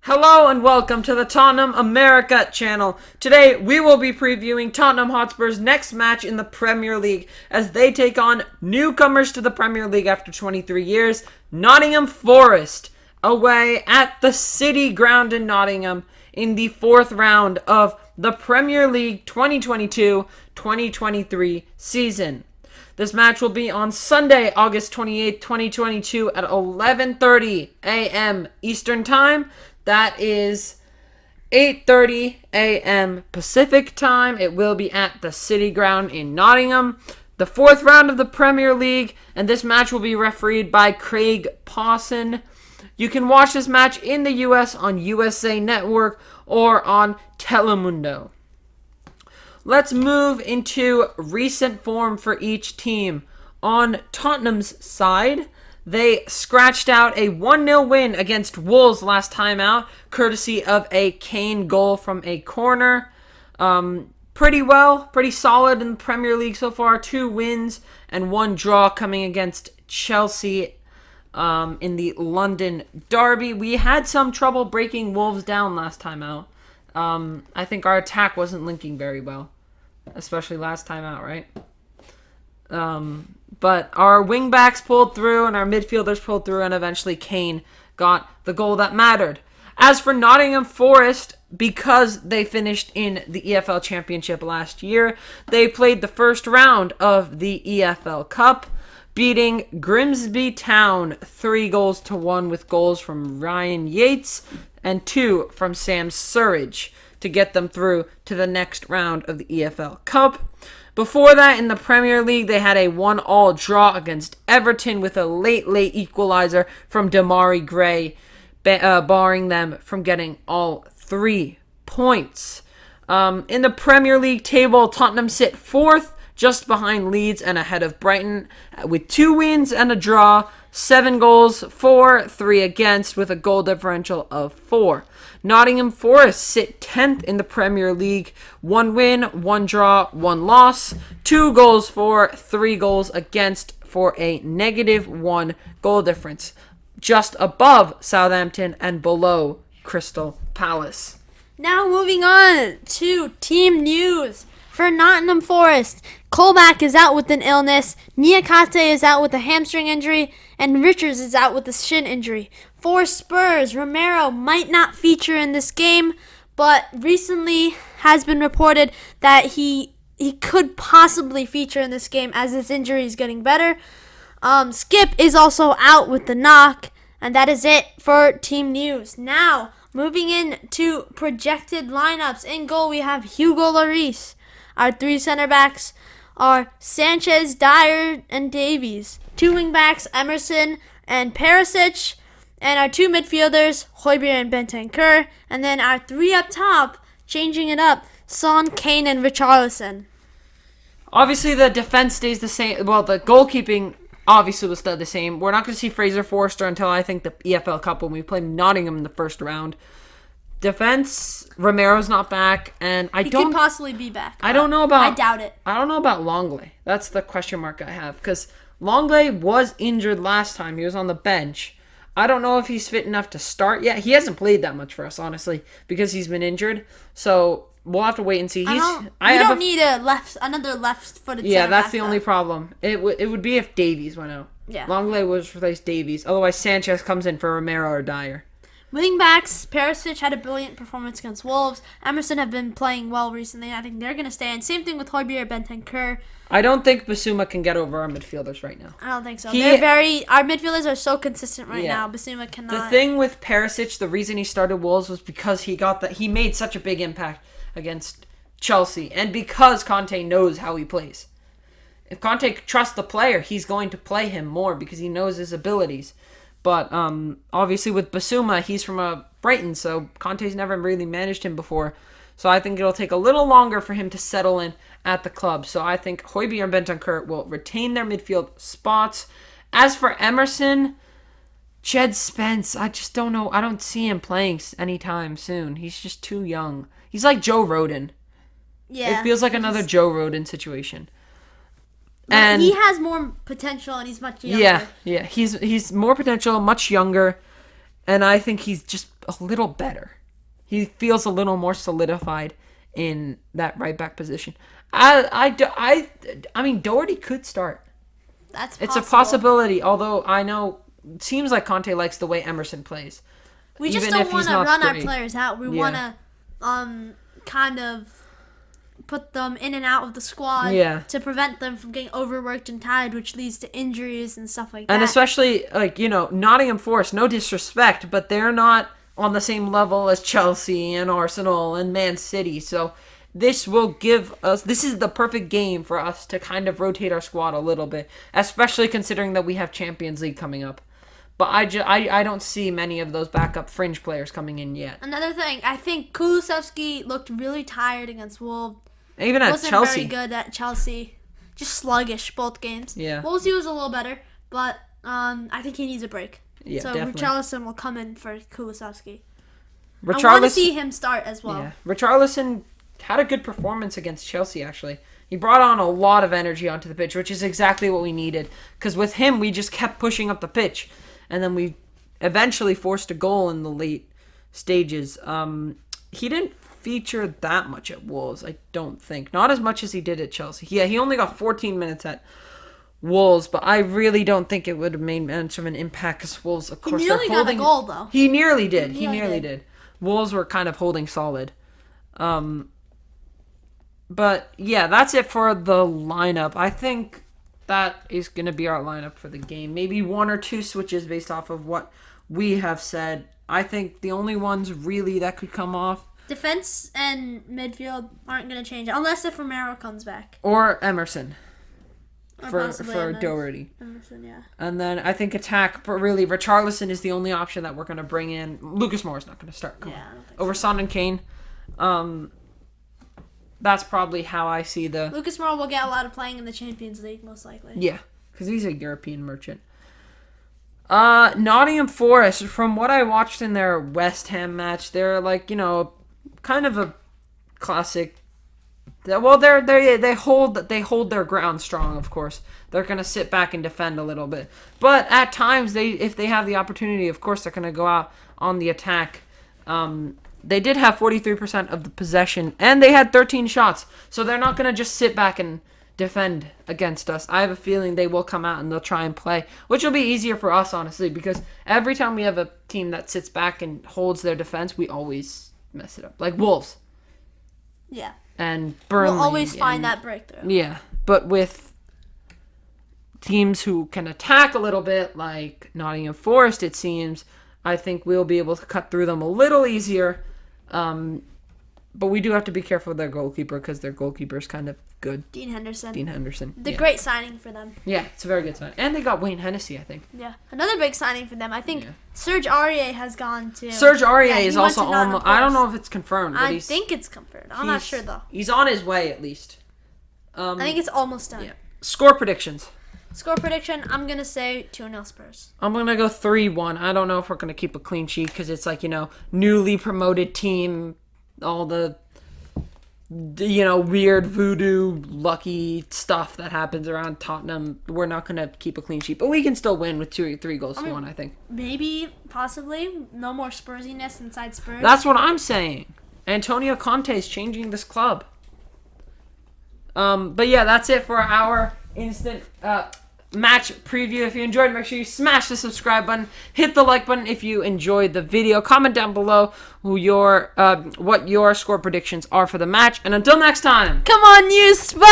Hello and welcome to the Tottenham America channel. Today we will be previewing Tottenham Hotspur's next match in the Premier League as they take on newcomers to the Premier League after 23 years, Nottingham Forest, away at the City Ground in Nottingham in the fourth round of the Premier League 2022-2023 season. This match will be on Sunday, August 28th, 2022 at 11:30 a.m. Eastern Time. That is 8:30 a.m. Pacific Time. It will be at the City Ground in Nottingham. The fourth round of the Premier League, and this match will be refereed by Craig Pawson. You can watch this match in the US on USA Network or on Telemundo. Let's move into recent form for each team. On Tottenham's side, they scratched out a 1-0 win against Wolves last time out, courtesy of a Kane goal from a corner. Pretty solid in the Premier League so far. 2 wins and 1 draw coming against Chelsea in the London derby. We had some trouble breaking Wolves down last time out. I think our attack wasn't linking very well, especially last time out, right? But our wingbacks pulled through and our midfielders pulled through, and eventually Kane got the goal that mattered. As for Nottingham Forest, because they finished in the EFL Championship last year, they played the first round of the EFL Cup, beating Grimsby Town 3-1 with goals from Ryan Yates and 2 from Sam Surridge to get them through to the next round of the EFL Cup. Before that, in the Premier League, they had a 1-1 draw against Everton with a late equalizer from Damari Gray, barring them from getting all 3 points. In the Premier League table, Tottenham sit 4th, just behind Leeds and ahead of Brighton, with 2 wins and a draw, 7 goals for, 3 against, with a goal differential of 4. Nottingham Forest sit 10th in the Premier League, 1 win, 1 draw, 1 loss, 2 goals for, 3 goals against, for a -1 goal difference, just above Southampton and below Crystal Palace. Now moving on to team news. For Nottingham Forest, Colback is out with an illness, Niakate is out with a hamstring injury, and Richards is out with a shin injury. For Spurs, Romero might not feature in this game, but recently has been reported that he could possibly feature in this game as his injury is getting better. Skip is also out with the knock, and that is it for team news. Now, moving into projected lineups. In goal, we have Hugo Lloris. Our 3 center backs are Sanchez, Dyer, and Davies. 2 wing backs, Emerson and Perisic. And our 2 midfielders, Hojbjerg and Bentancur. And then our 3 up top, changing it up, Son, Kane, and Richarlison. Obviously, the defense stays the same. Well, the goalkeeping obviously will stay the same. We're not going to see Fraser Forster until I think the EFL Cup when we play Nottingham in the first round. Defense, Romero's not back, and He could possibly be back. I don't know about. I doubt it. I don't know about Longley. That's the question mark I have, because Longley was injured last time. He was on the bench. I don't know if he's fit enough to start yet. He hasn't played that much for us, honestly, because he's been injured. So we'll have to wait and see. We don't need another left-footed. Yeah, that's the only problem. It would be if Davies went out. Yeah. Longley would replace Davies. Otherwise, Sanchez comes in for Romero or Dyer. Wing backs, Perisic had a brilliant performance against Wolves. Emerson have been playing well recently. I think they're going to stay. And same thing with Hojbjerg, Bentancur. I don't think Basuma can get over our midfielders right now. I don't think so. Our midfielders are so consistent right now. Basuma cannot. The thing with Perisic, the reason he started Wolves was because he made such a big impact against Chelsea, and because Conte knows how he plays. If Conte trusts the player, he's going to play him more because he knows his abilities. But obviously with Basuma, he's from Brighton, so Conte's never really managed him before. So I think it'll take a little longer for him to settle in at the club. So I think Hojbjerg and Bentancur will retain their midfield spots. As for Emerson, Jed Spence, I just don't know. I don't see him playing anytime soon. He's just too young. He's like Joe Rodon. Yeah. It feels like another Joe Rodon situation. And he has more potential, and he's much younger. Yeah. He's more potential, much younger, and I think he's just a little better. He feels a little more solidified in that right back position. I mean, Doherty could start. That's It's a possibility, although I know it seems like Conte likes the way Emerson plays. We just even don't if want he's to not run our great. players out. We want to kind of put them in and out of the squad to prevent them from getting overworked and tired, which leads to injuries and stuff like that. And especially, Nottingham Forest, no disrespect, but they're not on the same level as Chelsea and Arsenal and Man City. So this is the perfect game for us to kind of rotate our squad a little bit, especially considering that we have Champions League coming up. But I don't see many of those backup fringe players coming in yet. Another thing, I think Kulusevski looked really tired against Wolves. Even at Wasn't Chelsea. very good at Chelsea. Just sluggish both games. Yeah. Wolves he was a little better, but I think he needs a break. Yeah, so definitely. Richarlison will come in for Kulusevski. I want to Richarlison, see him start as well. yeah. Richarlison had a good performance against Chelsea, actually. He brought on a lot of energy onto the pitch, which is exactly what we needed. Because with him, we just kept pushing up the pitch. And then we eventually forced a goal in the late stages. He didn't feature that much at Wolves, I don't think. Not as much as he did at Chelsea. Yeah, he only got 14 minutes at Wolves, but I really don't think it would have made much of an impact because Wolves, of course, He nearly got a goal, though. He nearly did. He He nearly nearly did. Wolves were kind of holding solid. But yeah, that's it for the lineup. I think that is going to be our lineup for the game. Maybe one or two switches based off of what we have said. I think the only ones really that could come off. Defense and midfield aren't going to change unless if Romero comes back. Or Emerson. Or For possibly Doherty. Emerson, yeah. And then I think attack, but really Richarlison is the only option that we're going to bring in. Lucas Moore is not going to start. Yeah, I don't think Over Son and Kane. That's probably how I see the... Lucas Moura will get a lot of playing in the Champions League, most likely. Yeah, because he's a European merchant. Nottingham Forest, from what I watched in their West Ham match, they're like, kind of a classic. Well, they hold their ground strong, of course. They're going to sit back and defend a little bit. But at times, if they have the opportunity, of course, they're going to go out on the attack. They did have 43% of the possession, and they had 13 shots. So they're not going to just sit back and defend against us. I have a feeling they will come out and they'll try and play, which will be easier for us, honestly, because every time we have a team that sits back and holds their defense, we always mess it up. Like Wolves. Yeah. And Burnley. We'll always find that breakthrough. Yeah, but with teams who can attack a little bit, like Nottingham Forest, it seems, I think we'll be able to cut through them a little easier. But we do have to be careful with their goalkeeper because their goalkeeper is kind of good. Dean Henderson. The great signing for them. Yeah, it's a very good sign. And they got Wayne Hennessy, I think. Yeah. Another big signing for them. I think Serge Aurier has gone to... Serge Aurier is he went also to Nottingham on... I don't Forest. know if it's confirmed, but I think it's confirmed. I'm not sure, though. He's on his way, at least. I think it's almost done. Yeah. Score predictions. Score prediction, I'm going to say 2-0 Spurs. I'm going to go 3-1. I don't know if we're going to keep a clean sheet because it's like, newly promoted team, all the, weird voodoo, lucky stuff that happens around Tottenham. We're not going to keep a clean sheet, but we can still win with 2 or 3 goals to 1, I think. Maybe, possibly, no more Spursiness inside Spurs. That's what I'm saying. Antonio Conte is changing this club. But yeah, that's it for our instant match preview. If you enjoyed, make sure you smash the subscribe button, hit the like button if you enjoyed the video, comment down below what your score predictions are for the match, and until next time, come on, you Spurs!